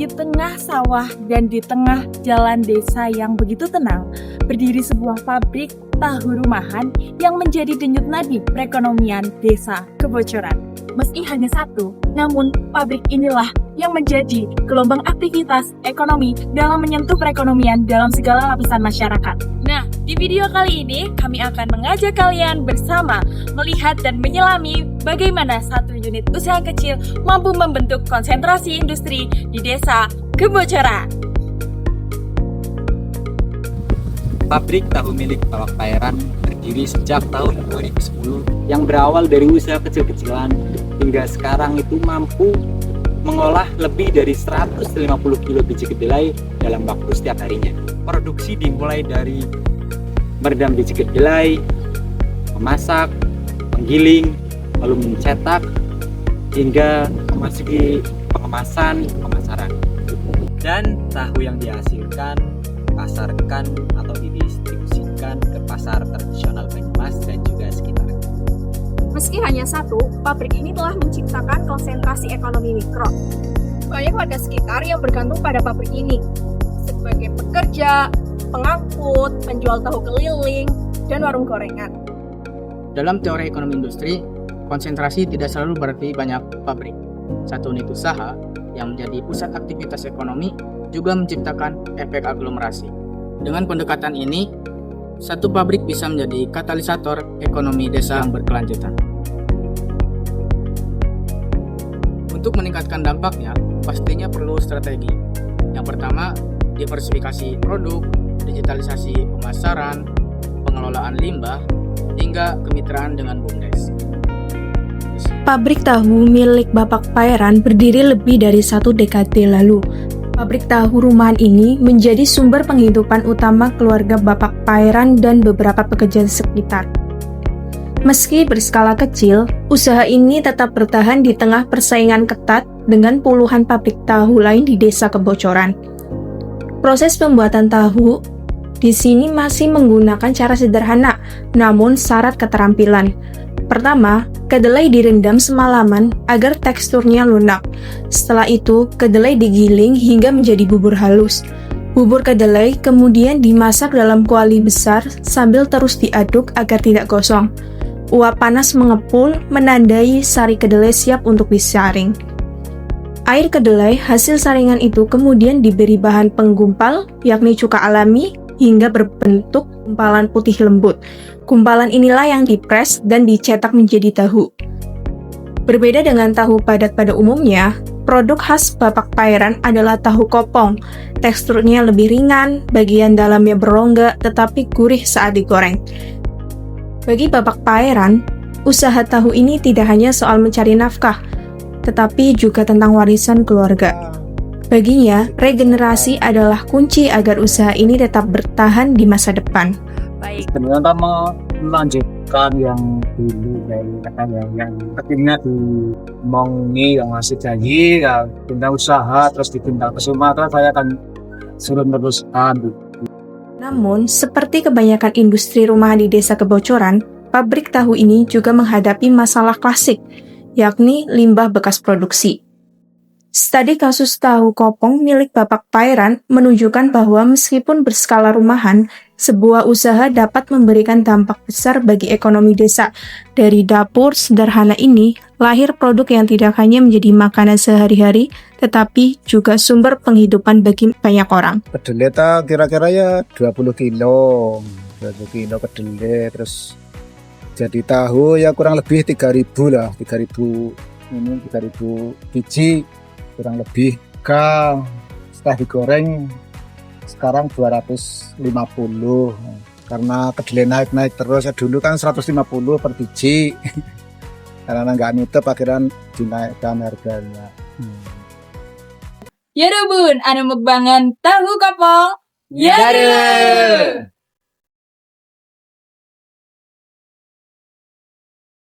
Di tengah sawah dan di tengah jalan desa yang begitu tenang, berdiri sebuah pabrik tahu rumahan yang menjadi denyut nadi perekonomian desa Kebocoran. Meski hanya satu, namun pabrik inilah yang menjadi gelombang aktivitas ekonomi dalam menyentuh perekonomian dalam segala lapisan masyarakat. Nah, di video kali ini kami akan mengajak kalian bersama melihat dan menyelami bagaimana satu unit usaha kecil mampu membentuk konsentrasi industri di desa Kebocoran. Pabrik tahu milik Bapak Pairan berdiri sejak tahun 2010 yang berawal dari usaha kecil-kecilan hingga sekarang itu mampu mengolah lebih dari 150 kilo biji kedelai dalam waktu setiap harinya. Produksi dimulai dari meredam biji kedelai, memasak, menggiling, lalu mencetak, hingga memasuki pengemasan, pemasaran. Dan tahu yang dihasilkan pasarkan atau didistribusikan ke pasar tradisional Banyumas dan juga sekitarnya. Meski hanya satu, pabrik ini telah menciptakan konsentrasi ekonomi mikro. Banyak warga sekitar yang bergantung pada pabrik ini, sebagai pekerja, pengangkut, penjual tahu keliling, dan warung gorengan. Dalam teori ekonomi industri, konsentrasi tidak selalu berarti banyak pabrik. Satu unit usaha yang menjadi pusat aktivitas ekonomi juga menciptakan efek aglomerasi. Dengan pendekatan ini, satu pabrik bisa menjadi katalisator ekonomi desa yang berkelanjutan. Untuk meningkatkan dampaknya, pastinya perlu strategi. Yang pertama, diversifikasi produk, digitalisasi pemasaran, pengelolaan limbah, hingga kemitraan dengan BUMDes. Pabrik tahu milik Bapak Pairan berdiri lebih dari 1 dekade lalu. Pabrik tahu rumahan ini menjadi sumber penghidupan utama keluarga Bapak Pairan dan beberapa pekerja sekitar. Meski berskala kecil, usaha ini tetap bertahan di tengah persaingan ketat dengan puluhan pabrik tahu lain di desa Kebocoran. Proses pembuatan tahu di sini masih menggunakan cara sederhana, namun syarat keterampilan. Pertama, kedelai direndam semalaman agar teksturnya lunak. Setelah itu, kedelai digiling hingga menjadi bubur halus. Bubur kedelai kemudian dimasak dalam kuali besar sambil terus diaduk agar tidak gosong. Uap panas mengepul menandai sari kedelai siap untuk disaring. Air kedelai hasil saringan itu kemudian diberi bahan penggumpal, yakni cuka alami, hingga berbentuk gumpalan putih lembut. Gumpalan inilah yang dipres dan dicetak menjadi tahu. Berbeda dengan tahu padat pada umumnya, produk khas Bapak Pairan adalah tahu kopong. Teksturnya lebih ringan, bagian dalamnya berongga tetapi gurih saat digoreng. Bagi Bapak Pairan, usaha tahu ini tidak hanya soal mencari nafkah, tetapi juga tentang warisan keluarga. Baginya, regenerasi adalah kunci agar usaha ini tetap bertahan di masa depan. Baik. Sebenarnya melanjutkan yang dulu yang kecilnya di Mongi yang masih janji ya pindah usaha terus dipindah ke Sumatera, saya akan suruh meneruskan. Namun, seperti kebanyakan industri rumahan di desa Kebocoran, pabrik tahu ini juga menghadapi masalah klasik, yakni limbah bekas produksi. Studi kasus tahu kopong milik Bapak Pairan menunjukkan bahwa meskipun berskala rumahan, sebuah usaha dapat memberikan dampak besar bagi ekonomi desa. Dari dapur sederhana ini, lahir produk yang tidak hanya menjadi makanan sehari-hari, tetapi juga sumber penghidupan bagi banyak orang. Kedelai kira-kira ya 20 kilo kedelai, terus jadi tahu ya kurang lebih 3.000 lah, 3.000 biji kurang lebih. Setelah digoreng sekarang 250 karena kedelai naik terus. Dulu kan 150 per biji karena nggak nutup akhirnya dinaikkan harganya. Ya Bun, anu mukbangan tahu kopong. Ya.